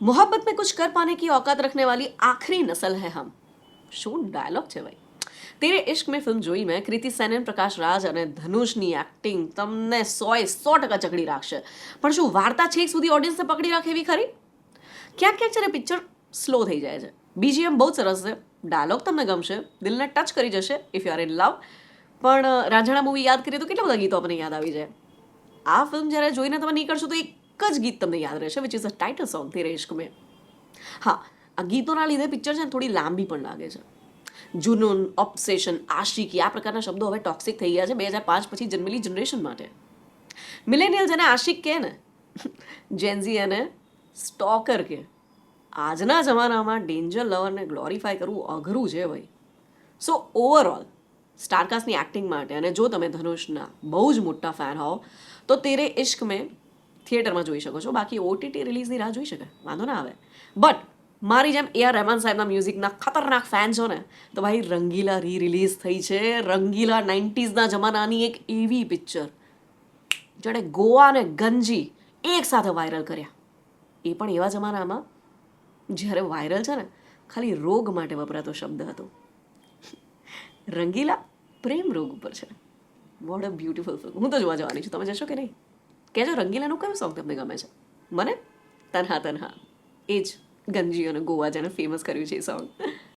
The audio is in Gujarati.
मोहब्बत में कुछ कर पाने की औकात रखने वाली आखिरी नस्ल है हम. શું ડાયલોગ છે ભાઈ. તેરે ઇશ્ક મેં ફિલ્મ જોઈ મેં. કૃતિ સેનન, પ્રકાશ રાજ અને ધનુષની એક્ટિંગ તમને 100% ચકડી રાખશે. પણ શું વાર્તા છેક સુધી ઓડિયન્સને પકડી રાખે એવી ખરી? ક્યાંક ક્યાંક છે ને પિક્ચર સ્લો થઈ જાય છે. બીજીએમ બહુ જ સરસ છે, ડાયલોગ તમને ગમશે, દિલને ટચ કરી જશે if you are in love. પણ રાંઝણા મૂવી યાદ કરીએ તો કેટલા બધા ગીતો આપણને યાદ આવી જાય. આ ફિલ્મ જ્યારે જોઈને તમે નીકળશો તો એક જ ગીત તમને યાદ રહેશે, which is a title song તેરે ઇશ્ક મેં. હા, આ ગીતોના લીધે પિક્ચર છે ને થોડી લાંબી પણ લાગે છે. જુનૂન, ઓબ્સેશન, આશિકી આ પ્રકારના શબ્દો હવે ટોક્સિક થઈ ગયા છે 2005 પછી જન્મેલી જનરેશન માટે. મિલેનિયલ જેને આશિક કહે ને, જેન્ઝી એને સ્ટોકર કહે. આજના જમાનામાં ડેન્જર લવરને ગ્લોરીફાય કરવું અઘરું છે ભાઈ. સો ઓવરઓલ સ્ટારકાસ્ટની એક્ટિંગ માટે, અને જો તમે ધનુષના બહુ જ મોટા ફેન હોવ તો તેરે ઇશ્ક મેં થિયેટરમાં જોઈ શકો છો. બાકી ઓટીટી રિલીઝની રાહ જોઈ શકે, વાંધો ના આવે. બટ મારી જેમ એ આર રહેમાન સાહેબના મ્યુઝિકના ખતરનાક ફેન છો ને, તો ભાઈ રંગીલા રિલીઝ થઈ છે. રંગીલા 90sના જમાનાની એક એવી પિક્ચર જેણે ગોવા અને ગંજી એક સાથે વાયરલ કર્યા. એ પણ એવા જમાનામાં જ્યારે વાયરલ છે ને ખાલી રોગ માટે વપરાતો શબ્દ હતો. રંગીલા પ્રેમ રોગ ઉપર છે. What a beautiful film. હું તો જોવા જવાની છું, તમે જશો કે નહીં? કહેજો રંગીલાનું કયું સોંગ તમને ગમે છે? મને તન્હા તન્હા, એ જ ગંજી અને ગોવા જેને ફેમસ કર્યું છે એ સોંગ.